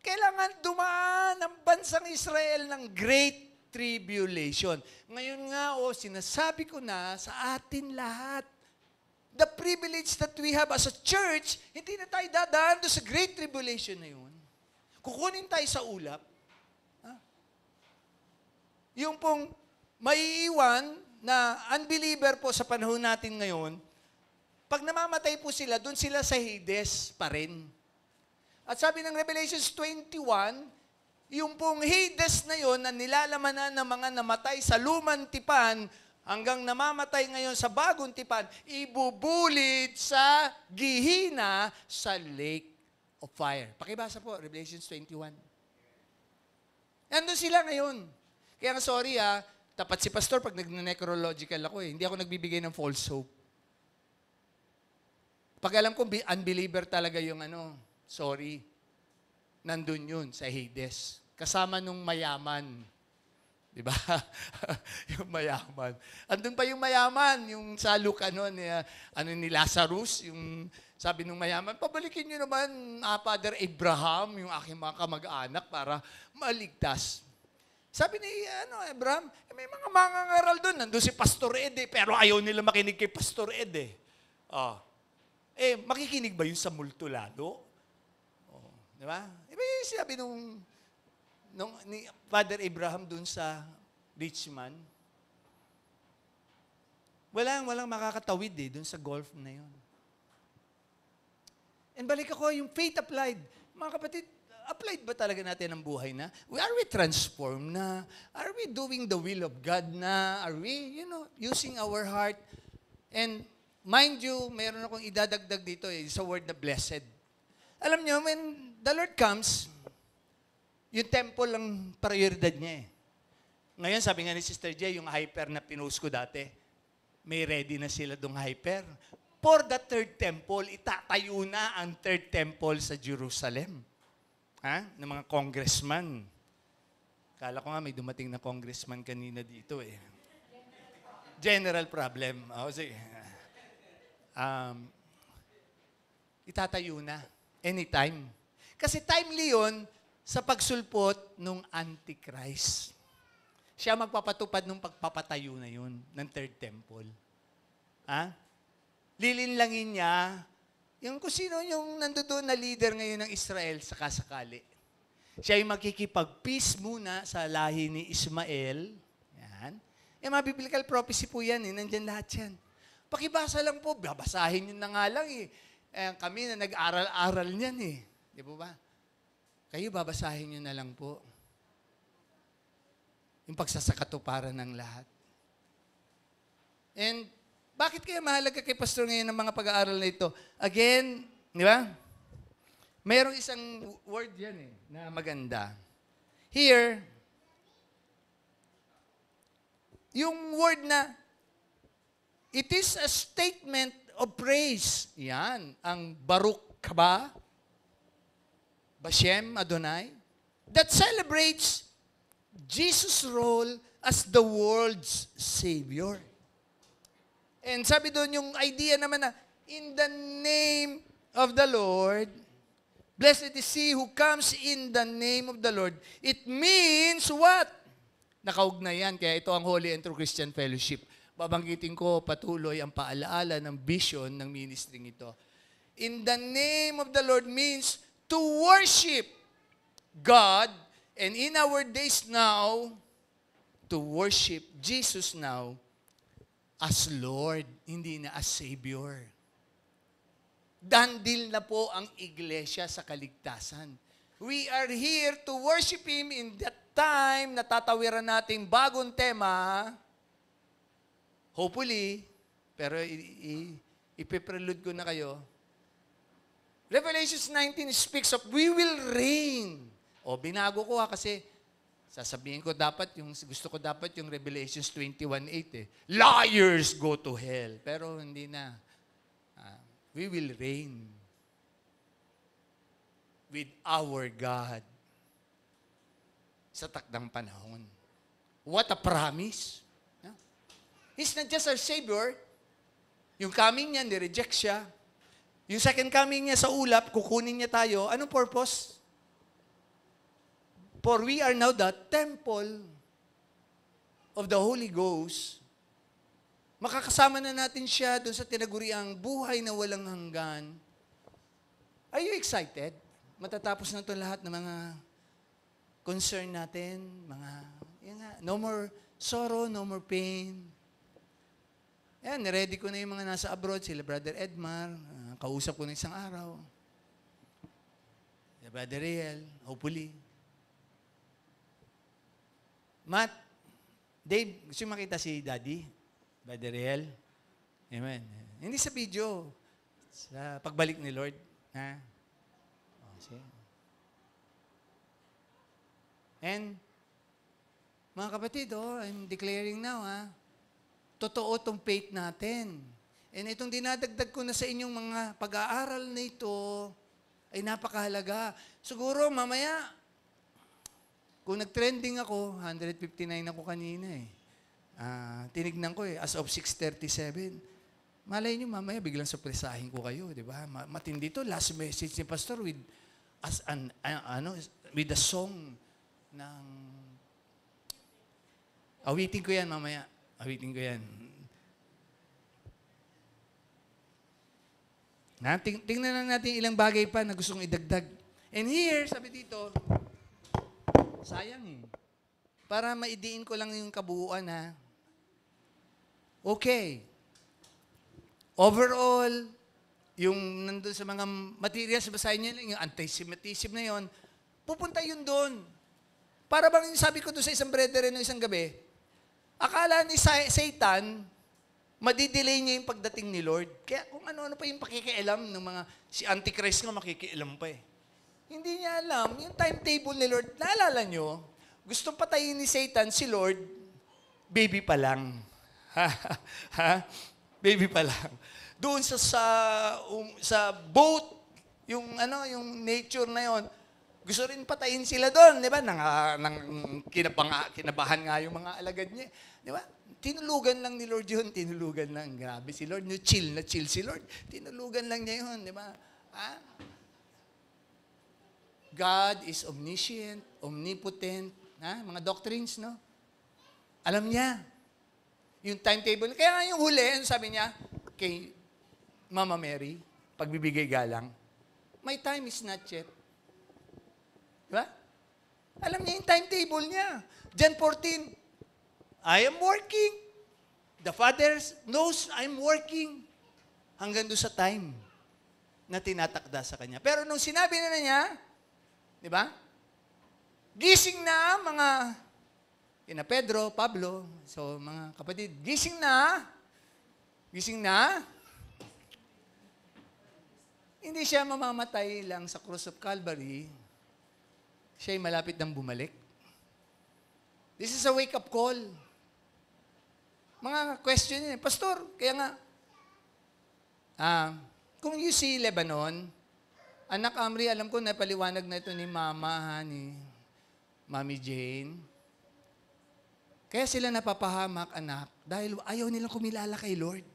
Kailangan dumaan ang bansang Israel ng Great Tribulation. Ngayon nga, sinasabi ko na sa atin lahat, the privilege that we have as a church, hindi na tayo dadaan doon sa Great Tribulation na yun. Kukunin tayo sa ulap. Yung pong maiiwan na unbeliever po sa panahon natin ngayon, pag namamatay po sila, doon sila sa Hades pa rin. At sabi ng Revelations 21, yung pong Hades na yon na nilalamanan ng mga namatay sa lumang tipan hanggang namamatay ngayon sa bagong tipan, ibubulid sa gihina sa lake of fire. Pakibasa po, Revelations 21. Nandun sila ngayon. Kaya nga sorry tapat si Pastor pag nag-necrological ako Hindi ako nagbibigay ng false hope. Pag alam ko, unbeliever talaga yung sorry, nandun yun sa Hades. Kasama nung mayaman. Di ba? Yung mayaman. Andun pa yung mayaman, yung sa Luke, ni Lazarus, yung sabi nung mayaman, pabalikin nyo naman, Father Abraham, yung aking mga kamag-anak para maligtas. Sabi ni Abraham, may mga mangangaral doon. Nandun si Pastor Ed pero ayaw nila makinig kay Pastor Ed makikinig ba yun sa multo lalo? Di ba? Sabi ni Father Abraham dun sa rich man, walang makakatawid dun sa golf na yun. And balik ako, yung faith applied. Mga kapatid, applied ba talaga natin ang buhay na? Are we transformed na? Are we doing the will of God na? Are we, using our heart? And mind you, mayroon akong idadagdag dito sa word na blessed. Alam niyo, when the Lord comes, yung temple ang prioridad niya Ngayon, sabi nga ni Sister J, yung hyper na pinost ko dati, may ready na sila dong hyper. For the third temple, itatayo na ang third temple sa Jerusalem. Ng mga congressman. Kala ko nga may dumating na congressman kanina dito General problem. Sige. Itatayo na. Anytime. Kasi timely yun sa pagsulpot ng Antichrist. Siya magpapatupad ng pagpapatayo na yun ng third temple. Lilinlangin niya yung kung sino yung nandoon na leader ngayon ng Israel sa kasakali. Siya yung makikipag-peace muna sa lahi ni Ismael. Yan. Mga biblical prophecy po yan Nandyan lahat yan. Pakibasa lang po. Babasahin nyo na nga lang kami na nag-aral-aral niyan Di po ba? Kayo babasahin nyo na lang po. Yung pagsasakatuparan ng lahat. And bakit kaya mahalaga kay Pastor ngayon ng mga pag-aaral na ito? Again, di ba? Mayroong isang word yan na maganda. Here, yung word na, it is a statement of praise. Yan, ang Baruch Haba, Bashem Adonai, that celebrates Jesus' role as the world's Savior. And sabi doon yung idea naman na, in the name of the Lord, blessed is he who comes in the name of the Lord. It means what? Nakaugnay yan, kaya ito ang Holy and True Christian Fellowship. Babanggitin ko patuloy ang paalaala ng vision ng ministry ito. In the name of the Lord means to worship God, and in our days now, to worship Jesus now as Lord, hindi na as Savior. Dandil na po ang iglesia sa kaligtasan. We are here to worship Him in that time na tatawiran nating bagong tema. Hopefully, pero ipiprelude ko na kayo. Revelation 19 speaks of we will reign. O, binago ko kasi sasabihin ko dapat, gusto ko dapat yung Revelations 21:8 eh. Liars go to hell. Pero hindi na. We will reign with our God sa takdang panahon. What a promise. He's not just our Savior. Yung coming niya, nireject siya. Yung second coming niya sa ulap, kukunin niya tayo. Anong purpose? For we are now the temple of the Holy Ghost. Makakasama na natin siya doon sa tinaguriang buhay na walang hanggan. Are you excited? Matatapos na ito lahat ng mga concern natin, no more sorrow, no more pain. Yan, ready ko na yung mga nasa abroad, sila Brother Edmar, kausap ko na isang araw. Sila Brother Riel, hopefully. Matt, Dave, gusto yung makita si Daddy? Brother Riel? Amen. Hindi sa video, sa pagbalik ni Lord. Ha? See? And, mga kapatid, I'm declaring now, totoo itong faith natin. And itong dinadagdag ko na sa inyong mga pag-aaral na ito, ay napakahalaga. Siguro, mamaya, kung nag-trending ako, 159 ako kanina eh. Tinignan ko as of 6:37. Malay nyo, mamaya biglang surpresahin ko kayo, di ba? Matindi to, last message ni Pastor with with the song ng awitin ko yan mamaya. Awitin ko yan. Tingnan na natin ilang bagay pa na gustong idagdag. And here, sabi dito, sayang eh. Para maidiin ko lang yung kabuuan Okay. Overall, yung nandun sa mga materials, basahin niyo lang yung anti-Semitism na yon, pupunta yun doon. Para bang sabi ko doon sa isang brethren no isang gabi, akala ni Satan, madidelay niya yung pagdating ni Lord. Kaya kung ano-ano pa yung pakikialam ng mga, si Antichrist nga makikialam pa eh. Hindi niya alam, yung timetable ni Lord, naalala nyo, gustong patayin ni Satan si Lord, baby pa lang. Baby pa lang. Doon sa boat, yung nature na yon, gusto rin patayin sila doon, di ba? Kinabahan nga yung mga alagad niya. Di ba? Tinulugan lang ni Lord yun, tinulugan lang. Grabe si Lord, chill si Lord. Tinulugan lang niya yun, di ba? God is omniscient, omnipotent, mga doctrines, no? Alam niya. Yung timetable. Kaya nga yung huli, sabi niya, kay Mama Mary, pagbibigay galang, my time is not yet. Diba? Alam niya yung timetable niya. John 14, I am working. The Father knows I'm working. Hanggang doon sa time na tinatakda sa kanya. Pero nung sinabi na niya, di ba? Gising na mga kina Pedro, Pablo, so mga kapatid, gising na. Hindi siya mamamatay lang sa cross of Calvary. Siya'y malapit nang bumalik. This is a wake-up call. Mga question yun. Pastor, kaya nga, kung you see Lebanon, anak Amri, alam ko napaliwanag na ito ni Mama, ni Mami Jane. Kaya sila napapahamak, anak, dahil ayaw nilang kumilala kay Lord.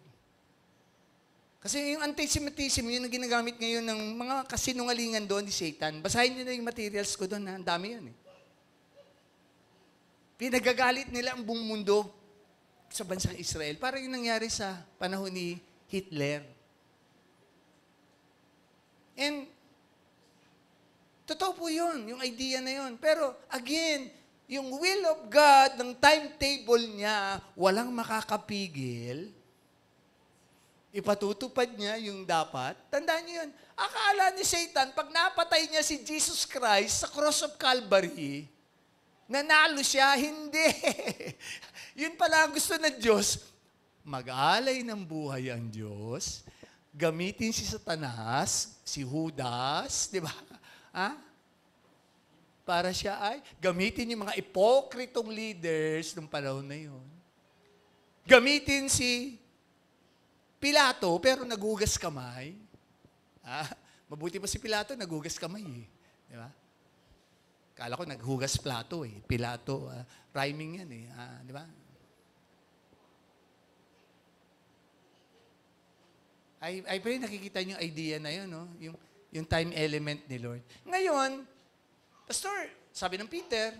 Kasi yung anti-Semitism, yun ang ginagamit ngayon ng mga kasinungalingan doon ni Satan. Basahin niyo na yung materials ko doon, ang dami yan eh. Pinagagalit nila ang buong mundo sa bansang Israel. Parang yung nangyari sa panahon ni Hitler. And, totoo po yun, yung idea na yun. Pero, again, yung will of God, ng timetable niya, walang makakapigil ipatutupad niya yung dapat. Tandaan niyo yun. Akala ni Satan, pag napatay niya si Jesus Christ sa cross of Calvary, nanalo siya. Hindi. Yun pala ang gusto ng Diyos. Mag-alay ng buhay ang Diyos. Gamitin si Satanas, si Judas, di ba? Ha? Para siya ay gamitin yung mga ipokritong leaders ng panahon na yun. Gamitin si Pilato, pero naghugas kamay. Mabuti pa si Pilato, naghugas kamay eh. Di ba? Kala ko naghugas plato eh. Pilato, rhyming yan eh. Di ba? I pray nakikita niyo yung idea na yun, no? Yung time element ni Lord. Ngayon, Pastor, sabi ng Peter,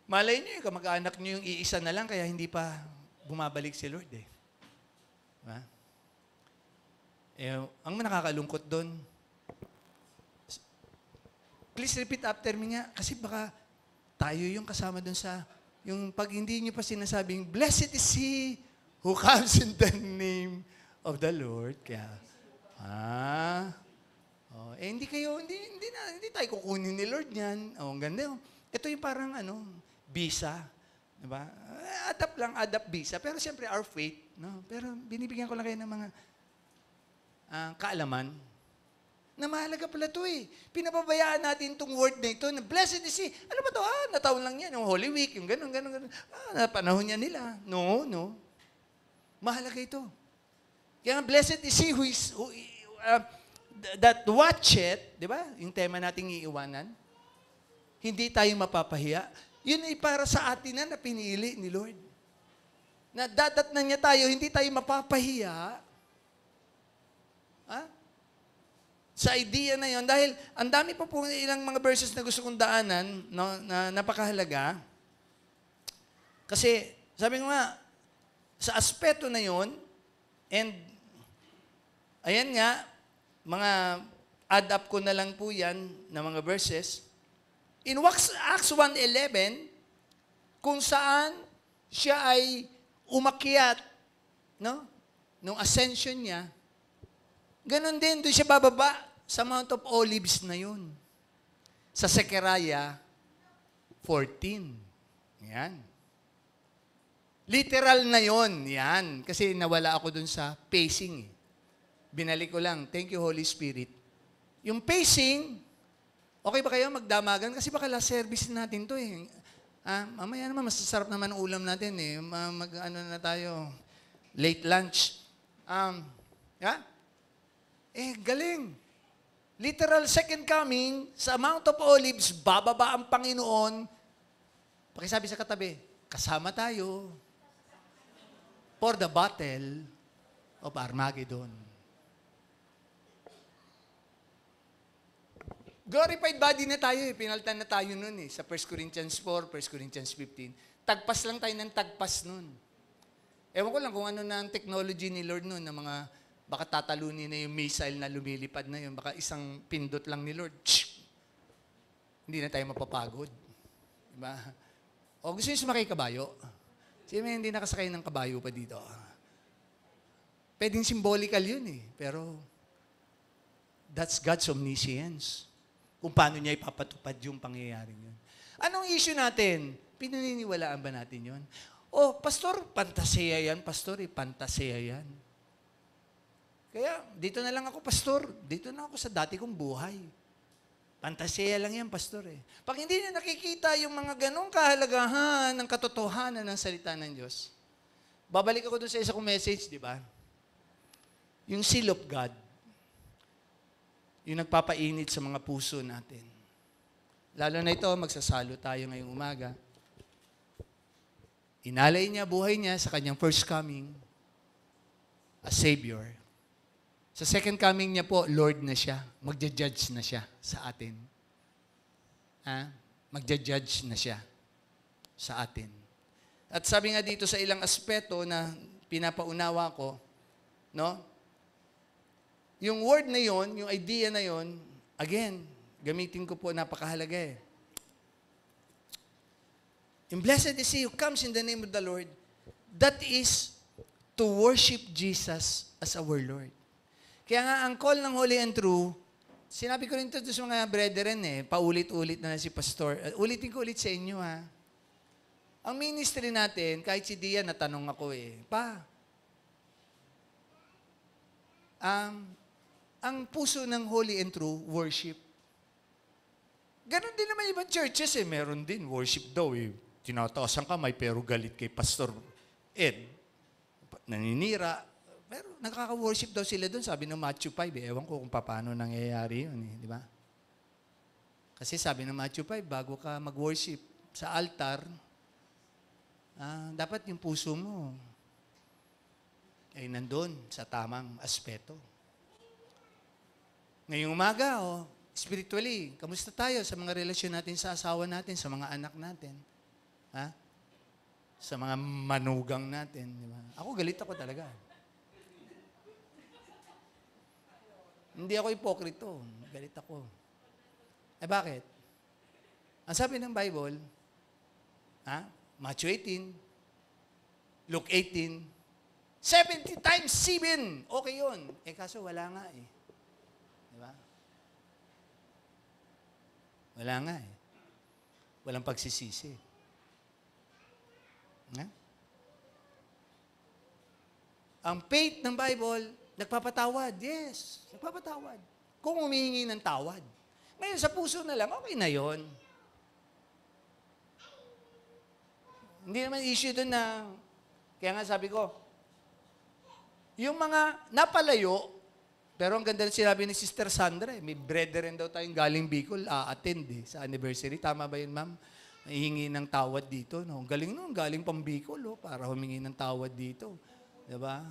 malay niyo, kamag-anak niyo yung iisa na lang, kaya hindi pa bumabalik si Lord eh. Diba? Ang nakakalungkot doon, please repeat after me nga, kasi baka tayo yung kasama doon sa, yung pag hindi niyo pa sinasabing, blessed is he who comes in the name of the Lord. Kaya, hindi tayo kukunin ni Lord yan. Ang ganda yun. Ito yung parang, visa. Diba? Adapt visa. Pero siyempre, our faith, no? Pero binibigyan ko lang kayo ng mga kaalaman na mahalaga pala ito eh. Pinapabayaan natin itong word na ito na blessed is he. Ano ba ito? Nataon lang yan. Yung Holy Week, yung ganun. Panahon niya nila. No. Mahalaga ito. Kaya blessed is he that watcheth, di ba? Yung tema nating iiwanan. Hindi tayo mapapahiya. Yun ay para sa atin na pinili ni Lord. Na dadat na niya tayo, hindi tayo mapapahiya. Sa idea na yon, dahil ang dami pa po ilang mga verses na gusto kong daanan, no, na napakahalaga. Kasi, sabi ko nga, sa aspeto na yon, and ayan nga, mga add up ko na lang po yan na mga verses. In Acts 1:11, kung saan siya ay umakyat, no? Nung ascension niya, ganon din, doon siya bababa sa Mount of Olives na yun. Sa Zechariah 14. Yan. Literal na yon, yan. Kasi nawala ako dun sa pacing. Binalik ko lang. Thank you, Holy Spirit. Yung pacing, okay ba kayo magdamagan? Kasi baka last service natin to eh. Mamaya naman, masasarap naman ang ulam natin eh. Na tayo, late lunch. Galing. Literal second coming, sa Mount of Olives, bababa ang Panginoon. Pakisabi sa katabi, kasama tayo for the battle of Armageddon. Glorified body na tayo eh. Pinaltan na tayo nun eh. Sa 1 Corinthians 4, 1 Corinthians 15. Tagpas lang tayo ng tagpas nun. Ewan ko lang kung ano na ang technology ni Lord nun, na mga, baka tatalunin na yung missile na lumilipad na yun. Baka isang pindot lang ni Lord. Hindi na tayo mapapagod. Diba? O gusto nyo sumakay kabayo? Sige, hindi nakasakay ng kabayo pa dito. Pwedeng symbolical yun eh. Pero, that's God's omniscience. Kung paano niya ipapatupad yung pangyayaring yun. Anong issue natin? Pinaniniwalaan ba natin yun? Pastor, pantasya yan. Pastor, pantasya yan. Kaya, dito na lang ako, Pastor. Dito na ako sa dati kong buhay. Pantasya lang yan, Pastor eh. Pag hindi niya nakikita yung mga ganong kahalagahan ng katotohanan ng salita ng Diyos, babalik ako doon sa isa kong message, di ba? Yung seal of God. Yung nagpapainit sa mga puso natin. Lalo na ito, magsasalo tayo ngayong umaga. Inalay niya buhay niya sa kanyang first coming as Savior. Sa second coming niya po, Lord na siya. Magja-judge na siya sa atin. Magja-judge na siya sa atin. At sabi nga dito sa ilang aspeto na pinapaunawa ko, no? Yung word na yon, yung idea na yon, again, gamitin ko po, napakahalaga eh. And blessed is he who comes in the name of the Lord. That is to worship Jesus as our Lord. Kaya nga, ang call ng Holy and True, sinabi ko rin ito sa mga brethren paulit-ulit na si Pastor. Ulitin ko ulit sa inyo Ang ministry natin, kahit si Dian, natanong ako ang puso ng Holy and True, worship. Ganon din naman ibang churches meron din, worship daw tinataas ang kamay pero galit kay Pastor Ed. Naninira. Pero nakaka-worship daw sila doon, sabi ng Matthew 5. Ewan ko kung paano nangyayari yun. Di ba? Kasi sabi ng Matthew 5, bago ka mag-worship sa altar, dapat yung puso mo ay nandun sa tamang aspeto. Ngayong umaga, spiritually, kamusta tayo sa mga relasyon natin sa asawa natin, sa mga anak natin? Sa mga manugang natin. Di ba? Ako, galit ako talaga. Hindi ako hipokrito. Galit ako. Bakit? Ang sabi ng Bible, Matthew 18, Luke 18, 70 times 7. Okay yun. Kaso wala nga Di ba? Wala nga Walang pagsisisi. Ang faith ng Bible, nagpapatawad. Yes, nagpapatawad. Kung humihingi ng tawad. Ngayon, sa puso na lang, okay na yon. Hindi naman issue doon kaya nga sabi ko, yung mga napalayo, pero ang ganda na sinabi ni Sister Sandra, may brethren daw tayong galing Bicol, attend sa anniversary. Tama ba yun, ma'am? Hihingi ng tawad dito. No? Galing galing pang Bicol, para humingi ng tawad dito. Diba?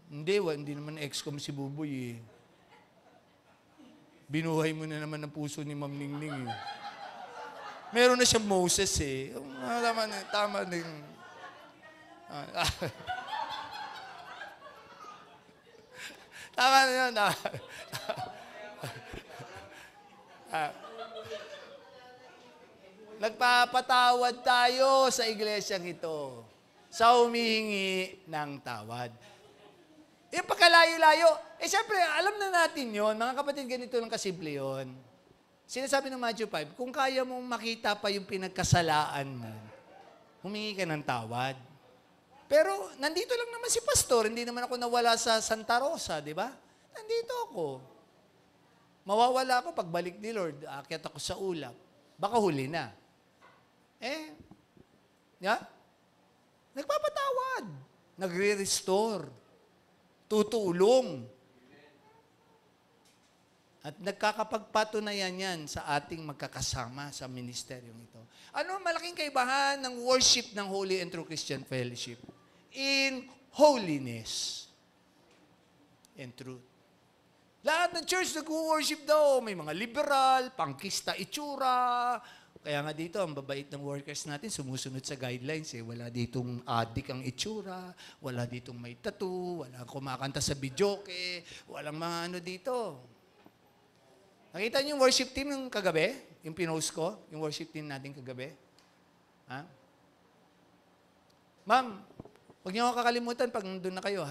Hindi naman ex-com si Buboy Binuhay mo na naman ang puso ni Ma'am Ningning Meron na siyang Moses Tama din. Tama na yun. Nagpapatawad tayo sa iglesyang ito sa humihingi ng tawad. Yung pagkalayo-layo, siyempre, alam na natin yon, mga kapatid, ganito lang kasimple yon. Sinasabi ng Matthew 5, kung kaya mong makita pa yung pinagkasalaan mo, humingi ka ng tawad. Pero, nandito lang naman si Pastor, hindi naman ako nawala sa Santa Rosa, di ba? Nandito ako. Mawawala ako pagbalik ni Lord, aakyat ako sa ulap. Baka huli na. Nagpapatawad. Nagre-restore. Tutulong. At nagkakapagpatunayan yan sa ating magkakasama sa ministeryong ito. Ano ang malaking kaibahan ng worship ng Holy and True Christian Fellowship? In holiness and truth. Lahat ng church nag-worship daw. May mga liberal, pangkista itsura. Kaya nga dito, ang babait ng workers natin, sumusunod sa guidelines. Wala ditong adik ang itsura, wala ditong may tattoo, wala kumakanta sa videoke, walang mga dito. Nakita niyo yung worship team yung kagabi? Yung pinost ko? Yung worship team natin kagabi? Ma'am, huwag niyo ako kakalimutan pag nandun na kayo,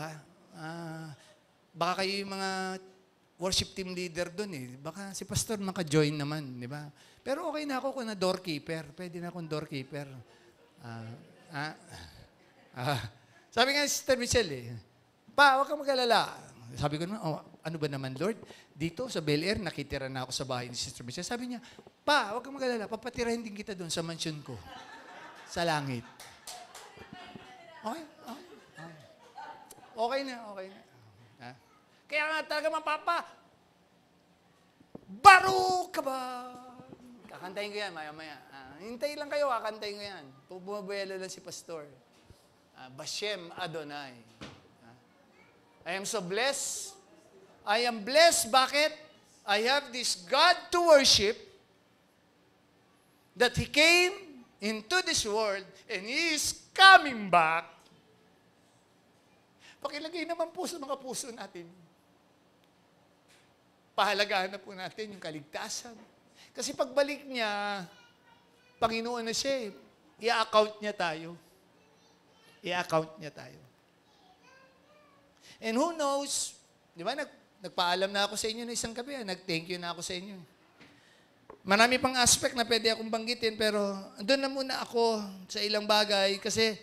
baka kayo yung mga worship team leader doon Baka si pastor maka-join naman, di ba? Pero okay na ako kung na doorkeeper. Pwede na akong doorkeeper. Sabi nga si Sister Michelle huwag kang mag-alala. Sabi ko naman, ano ba naman, Lord? Dito sa Bel Air, nakitira na ako sa bahay ni Sister Michelle. Sabi niya, huwag kang mag-alala. Papatirahin din kita doon sa mansion ko. Sa langit. Okay. Okay na. Kaya nga talaga mapapa, baro ka ba? Kakantayin ko yan, maya-maya. Hintay lang kayo, kakantayin ko yan. Bumabuelo lang si Pastor. Bashem Adonai. I am so blessed. I am blessed. Bakit? I have this God to worship that He came into this world and He is coming back. Pakilagay naman po sa mga puso natin. Pahalagaan na po natin yung kaligtasan. Kasi pagbalik niya, Panginoon na siya I-account niya tayo. I-account niya tayo. And who knows, di ba, nagpaalam na ako sa inyo na isang gabi, nag-thank you na ako sa inyo. Marami pang aspect na pwede akong banggitin, pero doon na muna ako sa ilang bagay kasi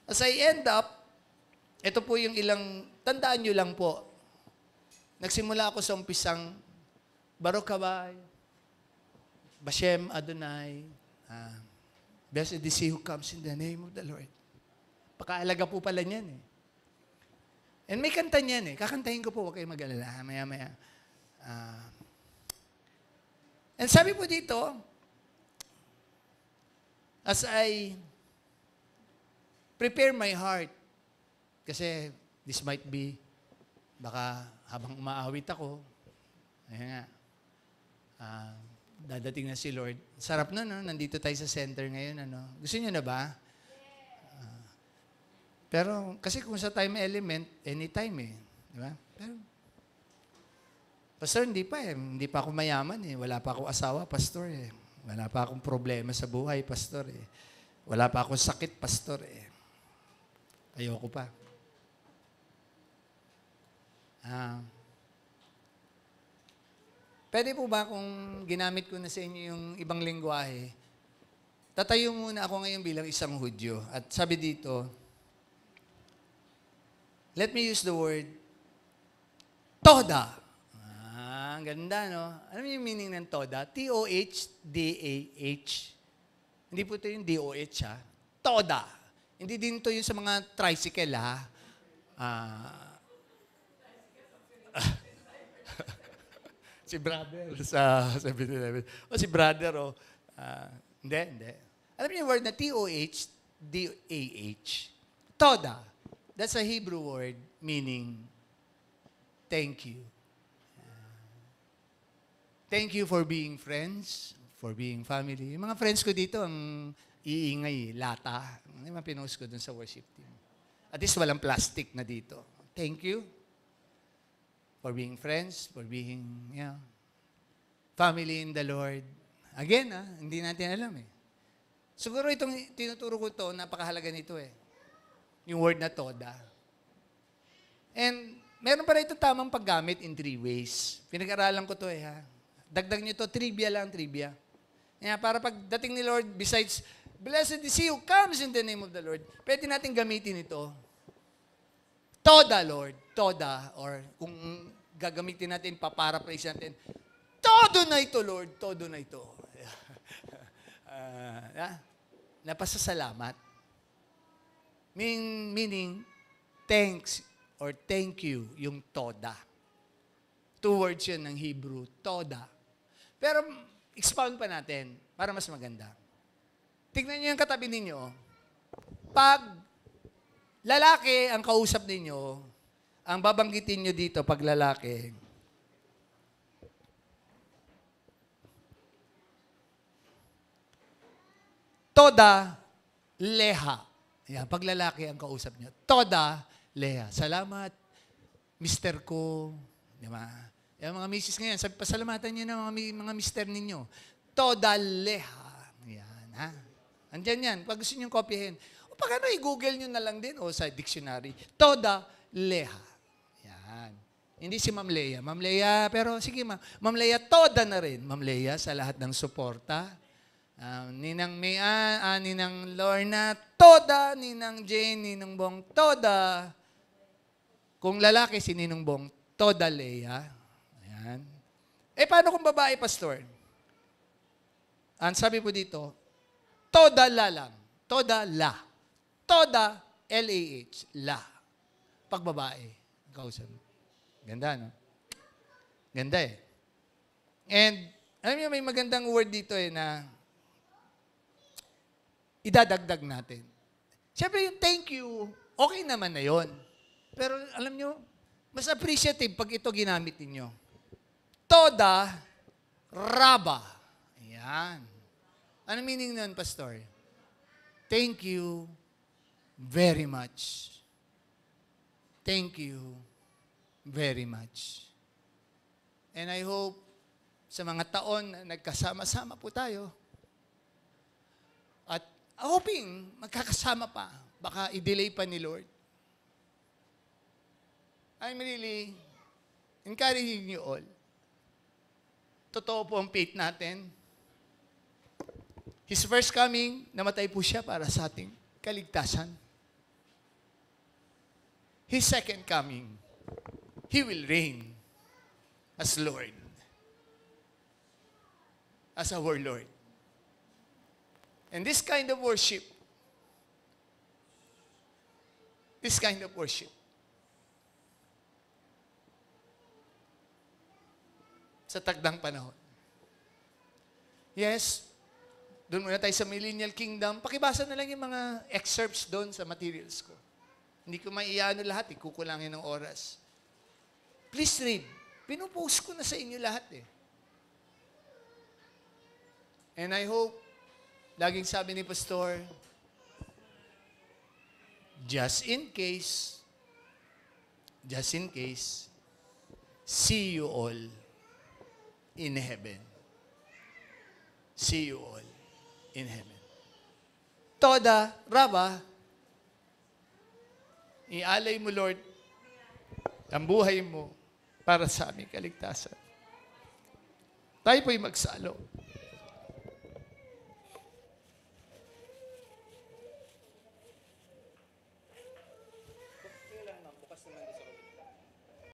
as I end up, ito po yung ilang, tandaan nyo lang po, nagsimula ako sa umpisang Baruch Kabay, Bashem Adonai, blessed is he who comes in the name of the Lord. Pakaalaga po pala niyan eh. And may kanta niyan eh. Kakantahin ko po, huwag kayong mag-alala. Maya-maya. And sabi po dito, as I prepare my heart, kasi this might be, baka habang umaawit ako, ayan nga, dadating na si Lord. Sarap na, no? Nandito tayo sa center ngayon, ano? Gusto niyo na ba? Pero, kasi kung sa time element, anytime eh. Di ba? Pero, Pastor, hindi pa eh. Hindi pa ako mayaman eh. Wala pa akong asawa, Pastor eh. Wala pa akong problema sa buhay, Pastor eh. Wala pa akong sakit, Pastor eh. Ayoko pa. Pwede po ba kung ginamit ko na sa inyo yung ibang lingwahe, tatayo muna ako ngayon bilang isang Hudyo. At sabi dito, let me use the word, Toda. Ang ganda, no? Ano yung meaning ng Toda? T-O-H-D-A-H. Hindi po ito yung D-O-H, ha? Toda. Hindi din ito yung sa mga tricycle, ha? Si brother sa 7-Eleven. O si brother, o. Hindi. Alam niyo yung word na T-O-H-D-A-H? Toda. That's a Hebrew word meaning thank you. Thank you for being friends, for being family. Yung mga friends ko dito, ang iingay, lata. Yung mga pinost ko dun sa worship team. At least walang plastic na dito. Thank you for being friends, for being, family in the Lord. Again, hindi natin alam eh. Siguro itong tinuturo ko ito, napakahalaga nito eh. Yung word na Toda. And meron pa rin ito tamang paggamit in 3 ways. Pinag-aralan ko to eh ha. Dagdag nyo to, trivia lang, trivia. Kaya para pagdating ni Lord, besides, blessed is he who comes in the name of the Lord, pwede natin gamitin ito. Toda, Lord. Toda. Or kung gagamitin natin, paparaphrase natin, todo na ito, Lord. Todo na ito. Napasasalamat. Meaning, thanks or thank you, yung Toda. 2 words yun ng Hebrew, Toda. Pero, expound pa natin para mas maganda. Tignan niyo yung katabi ninyo. Pag lalaki ang kausap ninyo, ang babanggitin nyo dito pag lalaki, Toda Leha. Yan, pag lalaki ang kausap nyo. Toda Leha. Salamat, mister ko. Di ba? Yung mga misis ngayon, pasalamatan nyo na mga mister ninyo. Toda Leha. Yan, ha? Andyan yan. Pag gusto nyo kopyahin, o paano i-google nyo na lang din o sa dictionary. Toda Leha. Yan. Hindi si Ma'am Leia. Ma'am Leia, pero sige Ma'am Leia, Toda na rin. Ma'am Leia, sa lahat ng suporta. Ninang Mea, Ninang Lorna, Toda. Ninang Jane, Ninang Bong, Toda. Kung lalaki, si Ninong Bong, Toda Leia. Ayan. Paano kung babae, Pastor? Ang sabi po dito, Toda la lang. Toda la. Toda, L-A-H, la. Pag babae. Kausap. Ganda, no? Ganda eh. And, alam niyo, may magandang word dito na idadagdag natin. Siyempre, yung thank you, okay naman na yon. Pero, alam niyo, mas appreciative pag ito ginamit ninyo. Toda, raba. Ayan. Ano meaning nun, Pastor? Thank you very much. Thank you very much. And I hope sa mga taon na nagkasama-sama po tayo at hoping magkakasama pa, baka i-delay pa ni Lord. I'm really encouraging you all. Totoo po ang faith natin. His first coming, namatay po siya para sa ating kaligtasan. His second coming, He will reign as Lord. As our Lord. And this kind of worship, sa takdang panahon. Yes, doon muna tayo sa Millennial Kingdom. Pakibasa na lang yung mga excerpts doon sa materials ko. Hindi ko maiano lahat, kukulangin ng oras. Please read. Pinupost ko na sa inyo lahat eh. And I hope, laging sabi ni Pastor, just in case, see you all in heaven. See you all in heaven. Toda, Raba, ialay mo, Lord, ang buhay mo para sa aming kaligtasan. Tayo po'y magsalo.